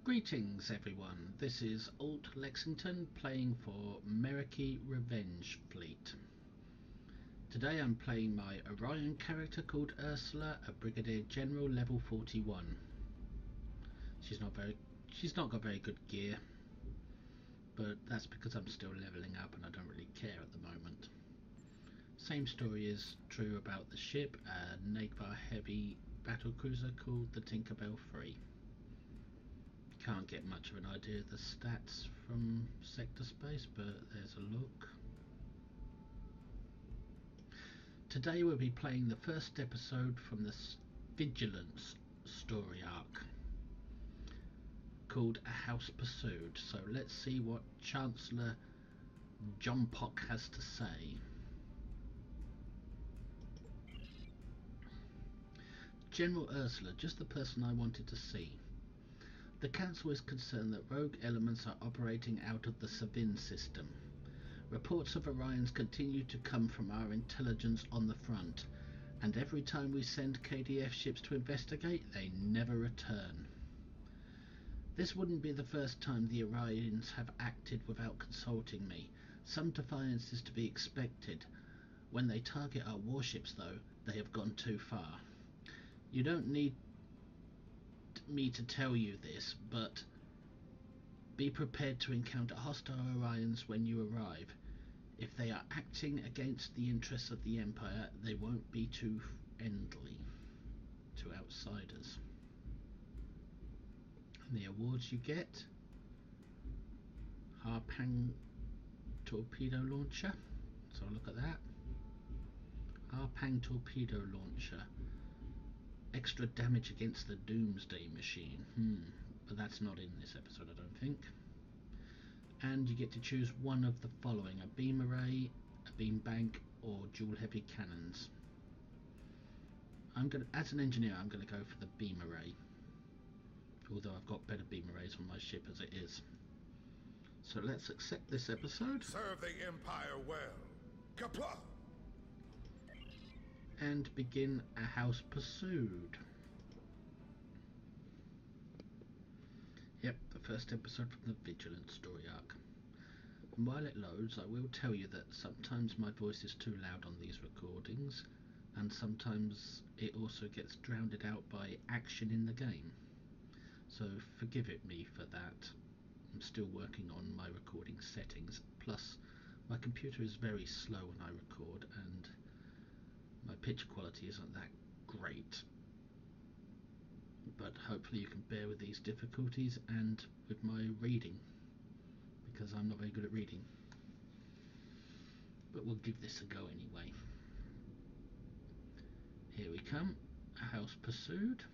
Greetings everyone, this is Alt Lexington playing for Meriki Revenge Fleet. Today I'm playing my Orion character called Ursula, a Brigadier General level 41. She's not got very good gear, but that's because I'm still leveling up and I don't really care at the moment. Same story is true about the ship, a Nagvar heavy battlecruiser called the Tinkerbell 3. Can't get much of an idea of the stats from sector space, but there's a look. Today we'll be playing the first episode from the Vigilance story arc called A House Pursued. So let's see what Chancellor John Pock has to say. General Ursula, just the person I wanted to see. The Council is concerned that rogue elements are operating out of the Savin system. Reports of Orions continue to come from our intelligence on the front, and every time we send KDF ships to investigate, they never return. This wouldn't be the first time the Orions have acted without consulting me. Some defiance is to be expected. When they target our warships, though, they have gone too far. You don't need me to tell you this, but be prepared to encounter hostile Orions when you arrive. If they are acting against the interests of the Empire, they won't be too friendly to outsiders. And the awards you get: Harpang torpedo launcher, so look at that. Harpang torpedo launcher. Extra damage against the Doomsday machine. But that's not in this episode, I don't think. And you get to choose one of the following: a beam array, a beam bank, or dual heavy cannons. As an engineer, I'm going to go for the beam array, although I've got better beam arrays on my ship as it is. So let's accept this episode. Serve the Empire well. Kapla! And begin A House Pursued. Yep, the first episode from the Vigilance story arc. And while it loads, I will tell you that sometimes my voice is too loud on these recordings, and sometimes it also gets drowned out by action in the game. So forgive me for that. I'm still working on my recording settings, plus my computer is very slow when I record, and my pitch quality isn't that great, but hopefully you can bear with these difficulties and with my reading, because I'm not very good at reading. But we'll give this a go anyway. Here we come, A House Pursued.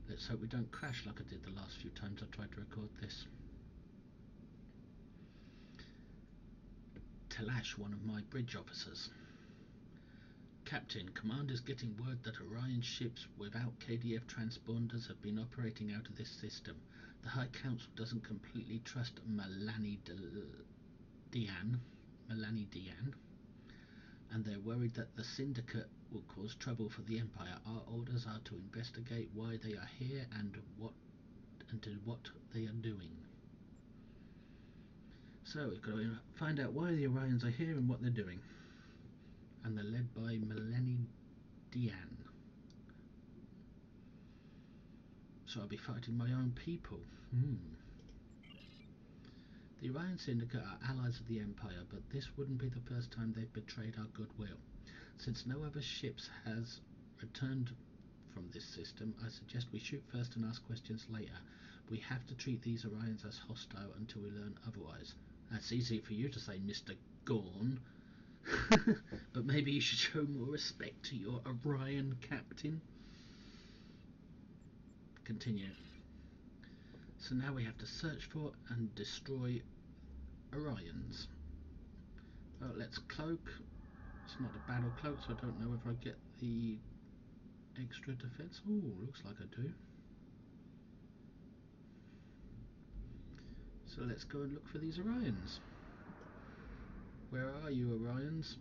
Let's hope we don't crash like I did the last few times I tried to record this. Talash, one of my bridge officers. Captain, Command is getting word that Orion ships without KDF transponders have been operating out of this system. The High Council doesn't completely trust Melanie Diane, and they're worried that the Syndicate will cause trouble for the Empire. Our orders are to investigate why they are here and what they are doing. So we've got to find out why the Orions are here and what they're doing. And they're led by Melanie Diane. So I'll be fighting my own people. The Orion Syndicate are allies of the Empire, but this wouldn't be the first time they've betrayed our goodwill. Since no other ships has returned from this system, I suggest we shoot first and ask questions later. We have to treat these Orions as hostile until we learn otherwise. That's easy for you to say, Mr. Gorn. But maybe you should show more respect to your Orion captain. Continue. So now we have to search for and destroy Orions. Well, let's cloak. It's not a battle cloak, so I don't know if I get the extra defense. Oh, looks like I do. So let's go and look for these Orions. Where are you, Orions?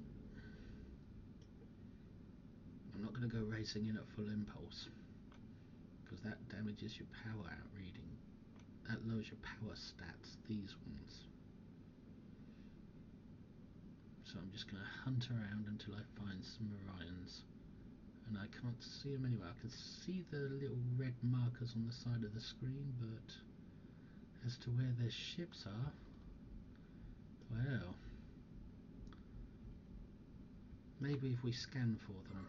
I'm not going to go racing in at full impulse. because that damages your power out reading. That lowers your power stats, these ones. So I'm just going to hunt around until I find some Orions. And I can't see them anywhere. I can see the little red markers on the side of the screen, but as to where their ships are, well, maybe if we scan for them.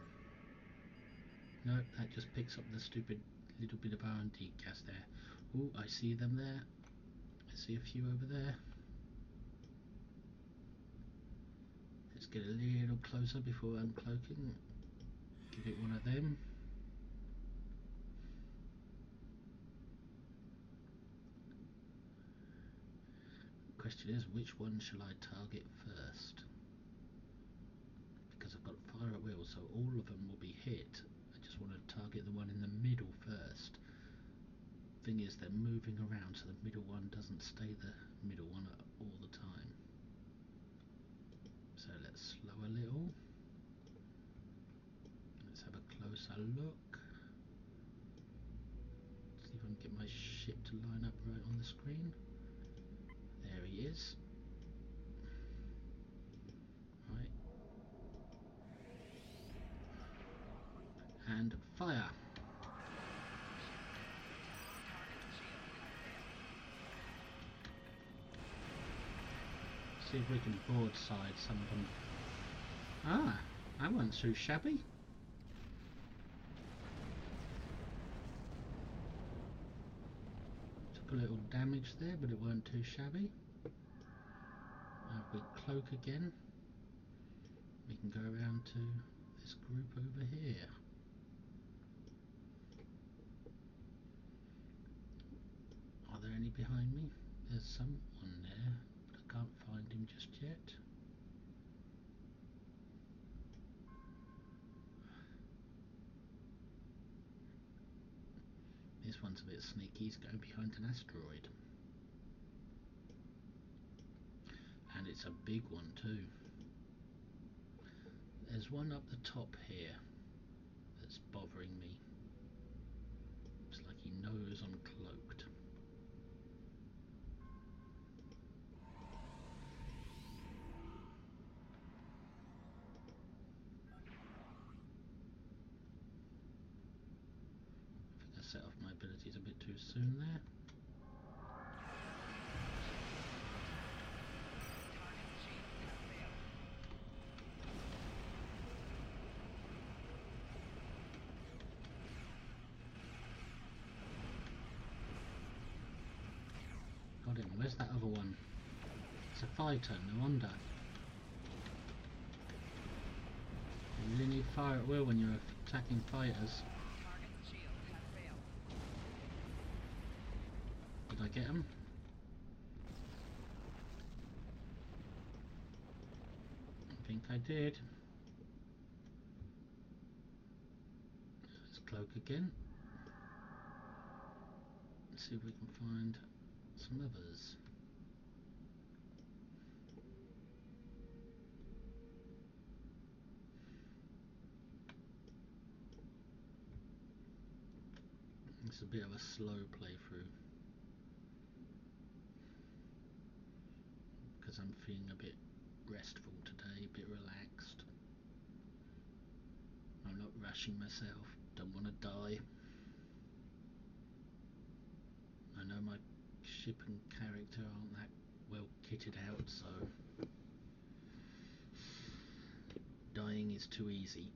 Nope, that just picks up the stupid little bit of R&D gas there. Oh, I see them there. I see a few over there. Let's get a little closer before uncloaking. Give it one of them. The question is, which one shall I target first? Because I've got fire at will, so all of them will be hit. I just want to target the one in the middle first. Thing is, they're moving around, so the middle one doesn't stay the middle one all the time. So let's slow a little. Let's have a closer look. See if I can get my ship to line up right on the screen. There he is. Right. And fire. See if we can broadside some of them. Ah, that wasn't too shabby. Took a little damage there, but it weren't too shabby. Now if we cloak again, we can go around to this group over here. Are there any behind me? There's someone there, but I can't find him just yet. This one's a bit sneaky, he's going behind an asteroid. And it's a big one too. There's one up the top here that's bothering me. It's like he knows I'm cloaked. I think I set off my abilities a bit too soon there. Got him. Where's that other one? It's a fighter, no wonder. You really need fire at will when you're attacking fighters. Did I get him? I think I did. Let's cloak again. Let's see if we can find some others. It's a bit of a slow playthrough because I'm feeling a bit restful today, a bit relaxed. I'm not rushing myself, don't want to die. I know my ship and character aren't that well kitted out, so dying is too easy.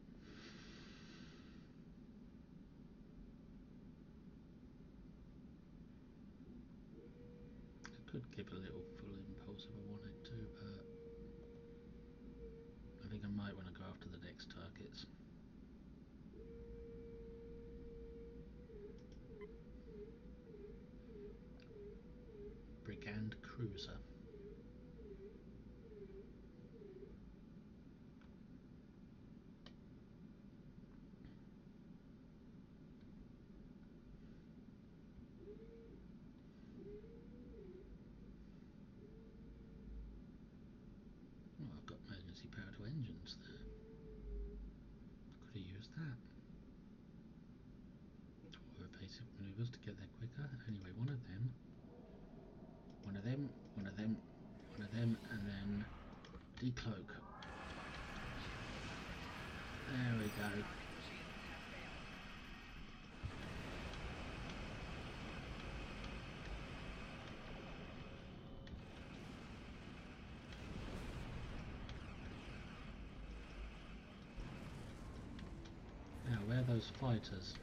I could give a little full impulse if I wanted to, but I think I might want to go after the next targets. Brigand cruiser. Oh, I've got emergency power to engines there. Could have used that. Or evasive maneuvers to get there quicker. Anyway, one of them, one of them, one of them, one of them, and then decloak. There we go. Now, where are those fighters?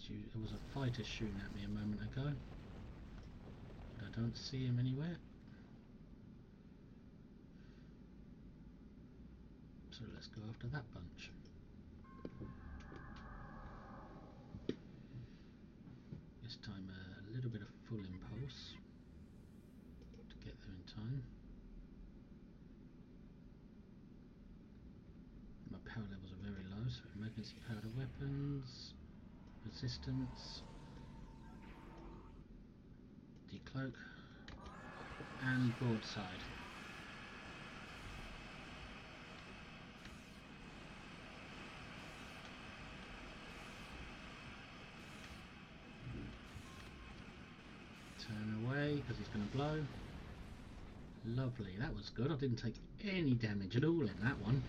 There was a fighter shooting at me a moment ago, but I don't see him anywhere. So let's go after that bunch. This time a little bit of full impulse to get there in time. My power levels are very low, so emergency powder weapons, resistance, decloak, and broadside. Turn away because he's going to blow. Lovely, that was good. I didn't take any damage at all in that one.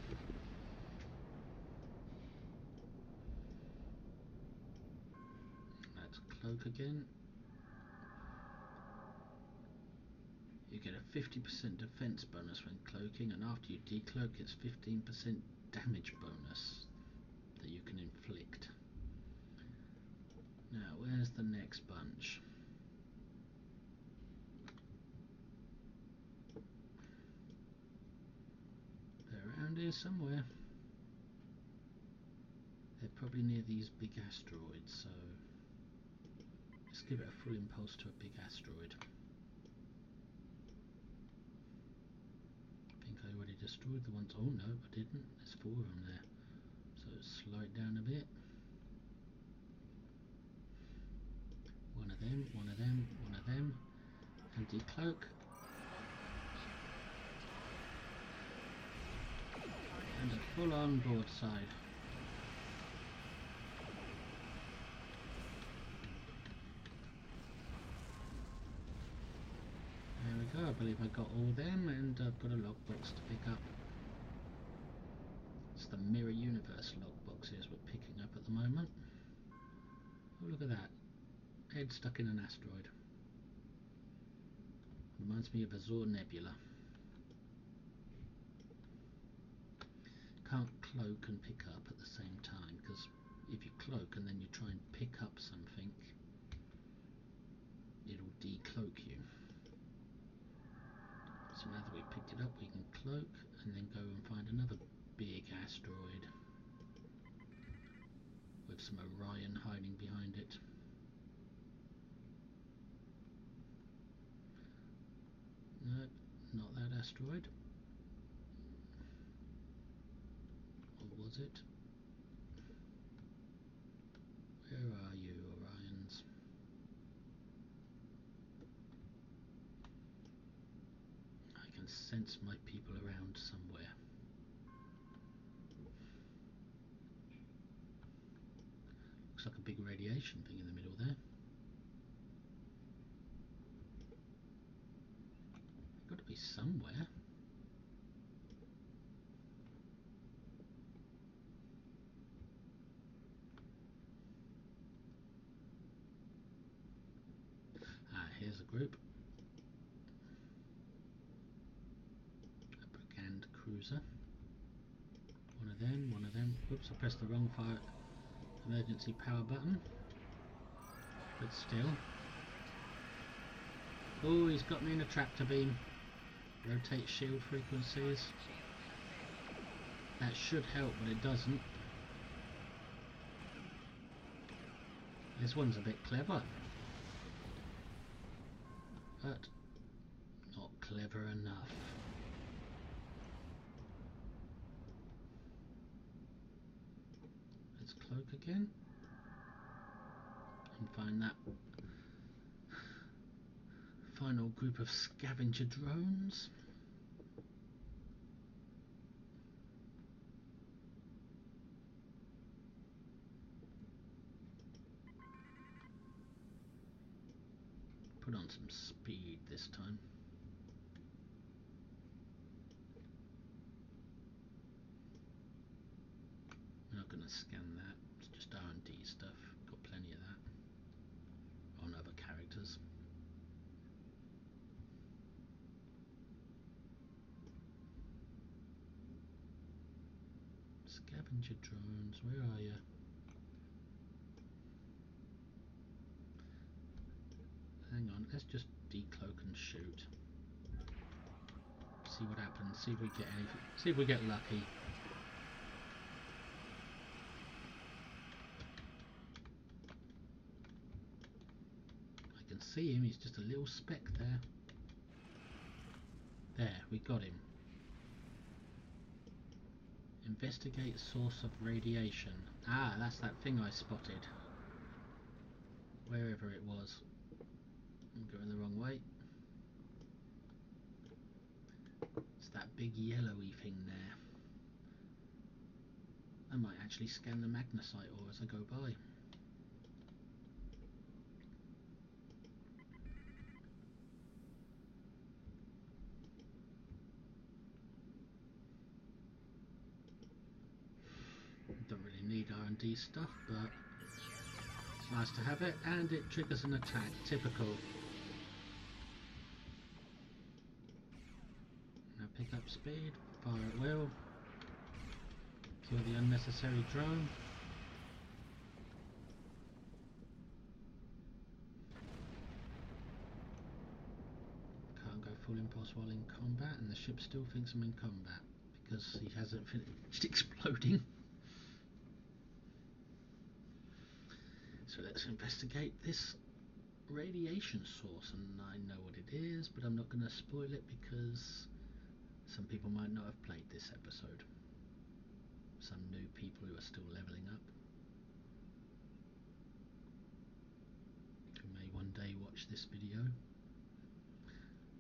Let's cloak again. You get a 50% defense bonus when cloaking, and after you decloak it's 15% damage bonus that you can inflict. Now, where's the next bunch? They're around here somewhere. They're probably near these big asteroids, so let's give it a full impulse to a big asteroid. I think I already destroyed the ones. Oh no, I didn't. There's 4 of them there. So slow it down a bit. One of them, one of them, one of them. And decloak. And a full-on broadside. There we go, I believe I got all them, and I've got a logbox to pick up. It's the Mirror Universe logboxes we're picking up at the moment. Oh, look at that. Head stuck in an asteroid. Reminds me of a Azor Nebula. Can't cloak and pick up at the same time, because if you cloak and then you try and pick up something, it'll decloak you. So now that we've picked it up, we can cloak and then go and find another big asteroid with some Orion hiding behind it. No, not that asteroid. Or was it? Where are you, Orions? I can sense my people around somewhere. Looks like a big radiation thing in the middle there. Got to be somewhere. Here's a group. A brigand cruiser. One of them, one of them. Oops, I pressed the wrong fire emergency power button. But still. Oh, he's got me in a tractor beam. Rotate shield frequencies. That should help, but it doesn't. This one's a bit clever. But not clever enough. Let's cloak again and find that final group of scavenger drones. want some speed this time. We're not going to scan that. It's just R&D stuff. Got plenty of that on other characters. Scavenger drones, where are you? Hang on, let's just decloak and shoot. See what happens. See if we get anything. See if we get lucky. I can see him. He's just a little speck there. There, we got him. Investigate source of radiation. Ah, that's that thing I spotted. Wherever it was. I'm going the wrong way. It's that big yellowy thing there. I might actually scan the magnesite ore as I go by. Don't really need R&D stuff, but it's nice to have it, and it triggers an attack. Typical. Now pick up speed, fire at will, kill the unnecessary drone. Can't go full impulse while in combat, and the ship still thinks I'm in combat because he hasn't finished exploding. So let's investigate this radiation source, and I know what it is, but I'm not going to spoil it because some people might not have played this episode. Some new people who are still leveling up, who may one day watch this video.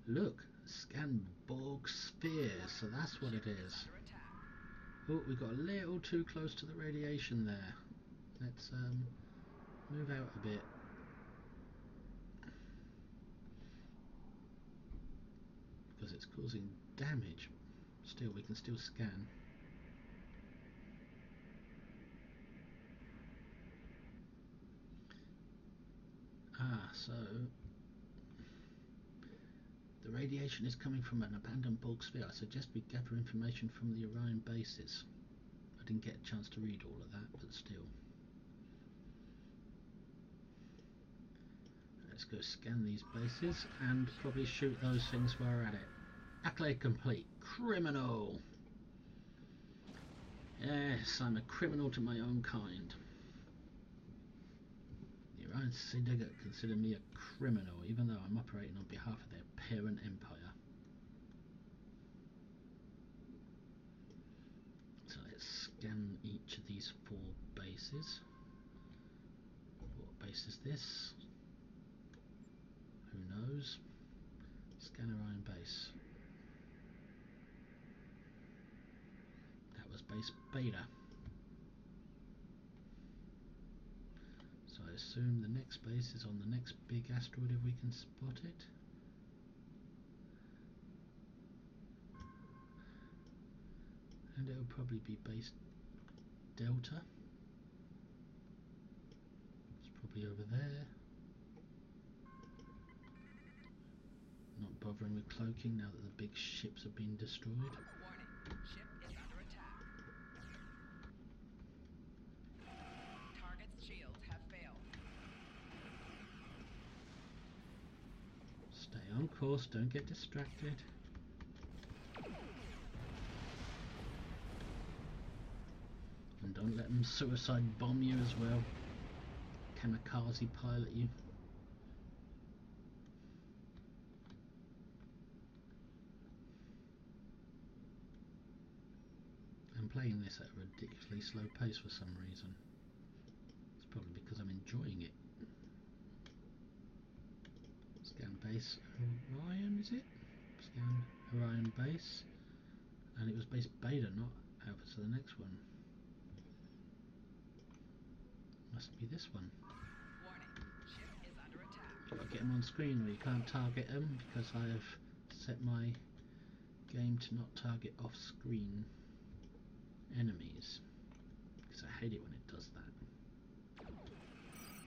Look, scan Borg spheres, so that's what it is. Oh, we got a little too close to the radiation there. Let's move out a bit. Because it's causing damage. Still, we can still scan. Ah, so the radiation is coming from an abandoned Borg sphere. I suggest we gather information from the Orion bases. I didn't get a chance to read all of that, but still. Let's go scan these bases and probably shoot those things while we're at it. Accolade complete. Criminal! Yes, I'm a criminal to my own kind. The Orion Syndicate consider me a criminal, even though I'm operating on behalf of their parent empire. So let's scan each of these 4 bases. What base is this? Who knows? Scan Orion base. That was base Beta. So I assume the next base is on the next big asteroid if we can spot it. And it'll probably be base Delta. It's probably over there. Not bothering with cloaking now that the big ships have been destroyed. Warning, ship is under attack. Target's shields have failed. Stay on course, don't get distracted. And don't let them suicide bomb you as well. Kamikaze pilot you. I'm playing this at a ridiculously slow pace for some reason. It's probably because I'm enjoying it. Scan base Orion, is it? Scan Orion base. And it was base Beta, not Alpha, so the next one must be this one. Warning, ship is under attack. You've got to get them on screen, or you can't target them because I have set my game to not target off-screen enemies. Because I hate it when it does that.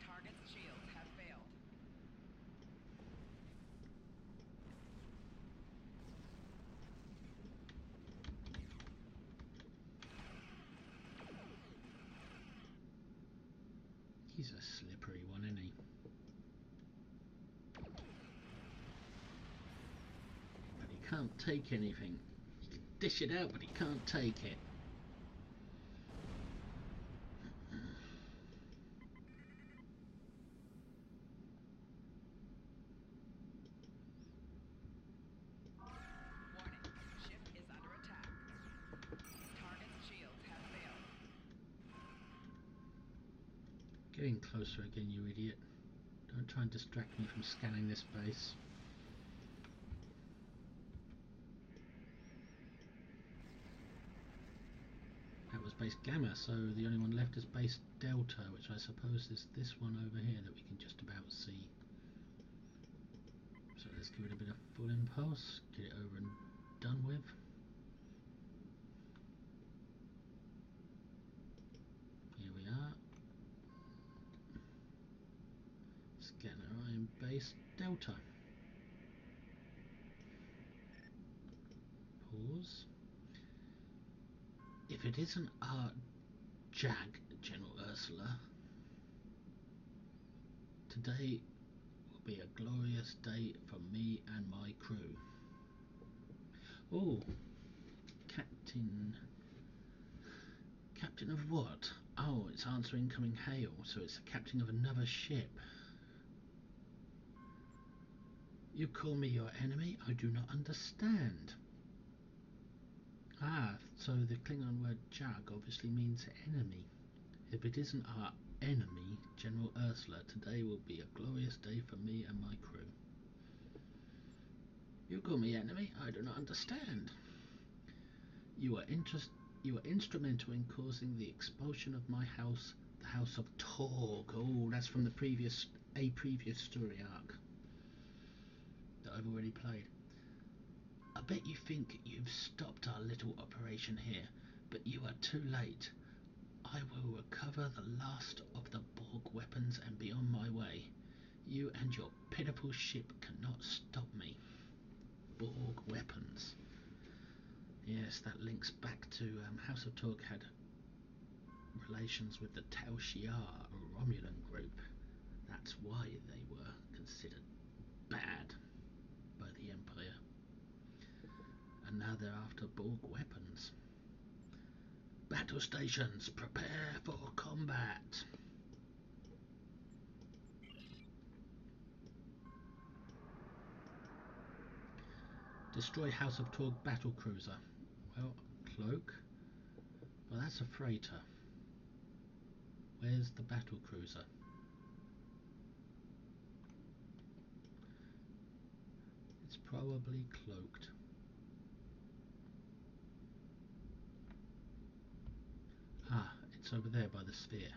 Target's shields have failed. He's a slippery one, isn't he? But he can't take anything. He can dish it out, but he can't take it. Warning. Ship is under attack. Target's shields have failed. Getting closer again, you idiot. Don't try and distract me from scanning this base. That was base Gamma, so the only one left is base Delta, which I suppose is this one over here that we can just about see. So let's give it a bit of full impulse, get it over and done with. Here we are. Scanner Iron base Delta. Pause. If it isn't our Jag, General Ursula, today will be a glorious day for me and my crew. Oh, Captain. Captain of what? Oh, it's answer incoming hail, so it's the captain of another ship. You call me your enemy? I do not understand. Ah, so the Klingon word Jag obviously means enemy. If it isn't our enemy, General Ursula, today will be a glorious day for me and my crew. You call me enemy? I do not understand. You are instrumental in causing the expulsion of my house, the House of Torg. Oh, that's from the previous story arc that I've already played. I bet you think you've stopped our little operation here, but you are too late. I will recover the last of the Borg weapons and be on my way. You and your pitiful ship cannot stop me. Borg weapons. Yes, that links back to House of Torg had relations with the Tal Shiar, a Romulan group. That's why they were considered bad by the Empire. And now they're after Borg weapons. Battle stations, prepare for combat. Destroy House of Torg battle cruiser. Well, cloak. Well, that's a freighter. Where's the battle cruiser? It's probably cloaked. Ah, it's over there by the sphere.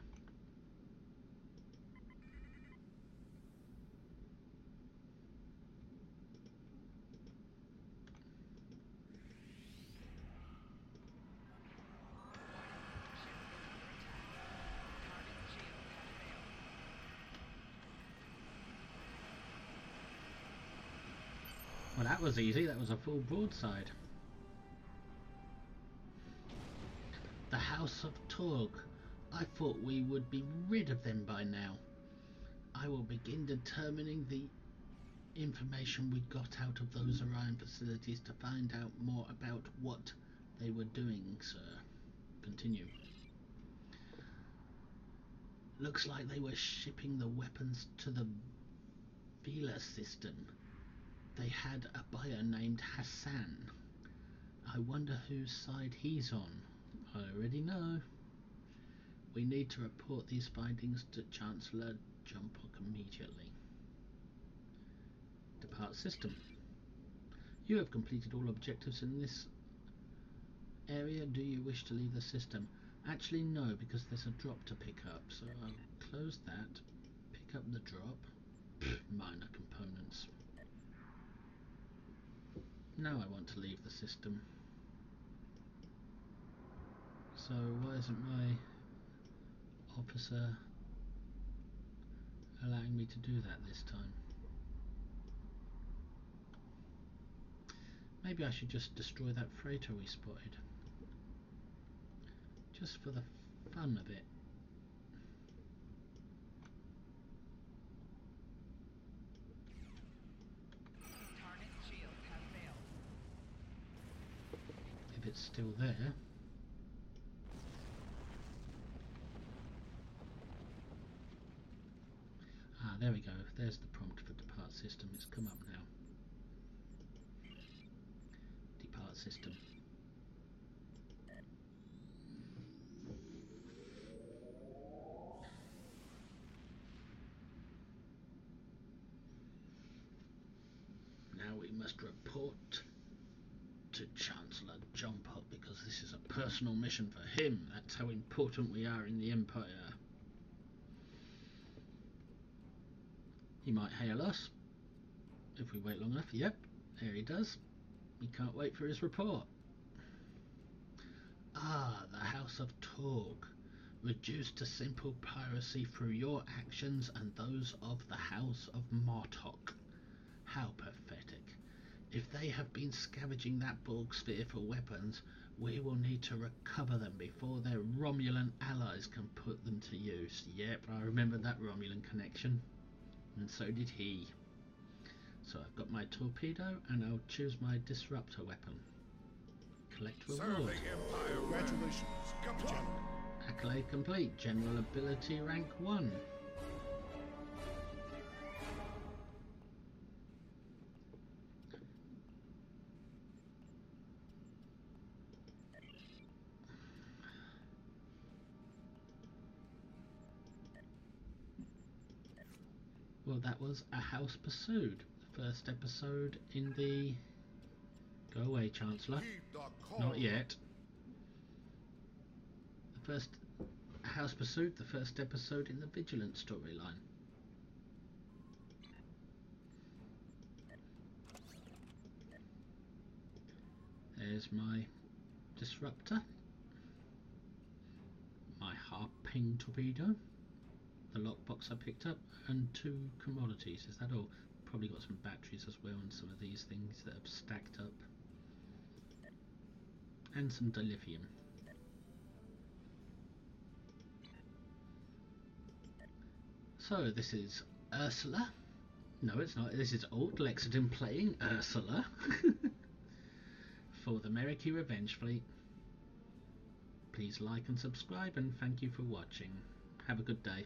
Well, that was easy. That was a full broadside. The House of Torg. I thought we would be rid of them by now. I will begin determining the information we got out of those Orion facilities to find out more about what they were doing, sir. Continue. Looks like they were shipping the weapons to the Vila system. They had a buyer named Hassan. I wonder whose side he's on. I already know. We need to report these findings to Chancellor Jumpok immediately. Depart system. You have completed all objectives in this area. Do you wish to leave the system? Actually no, because there's a drop to pick up, so I'll close that, pick up the drop, Minor components. Now I want to leave the system. So why isn't my officer allowing me to do that this time? Maybe I should just destroy that freighter we spotted. Just for the fun of it. Target's shields have failed. If it's still there. Ah, there we go. There's the prompt for depart system. It's come up now. Depart system. Now we must report to Chancellor Jumper because this is a personal mission for him. That's how important we are in the Empire. He might hail us if we wait long enough. Yep, there he does. He can't wait for his report. Ah, the House of Torg, reduced to simple piracy through your actions and those of the House of Martok. How pathetic. If they have been scavenging that Borg sphere for weapons, we will need to recover them before their Romulan allies can put them to use. Yep, I remember that Romulan connection. And so did he. So I've got my torpedo and I'll choose my disruptor weapon. Collect reward. Serving Empire. Congratulations, General. Accolade complete. General ability rank 1. Well, that was A House Pursued, the first episode in the... Go away, Chancellor. Heed the call. Not yet. The first A House Pursued, the first episode in the Vigilance storyline. There's my disruptor, my harping torpedo, the lockbox I picked up, and 2 commodities. Is that all? Probably got some batteries as well and some of these things that have stacked up. And some dilithium. So this is Ursula. No, it's not. This is Alt Lexington playing Ursula for the Meriki Revenge Fleet. Please like and subscribe, and thank you for watching. Have a good day.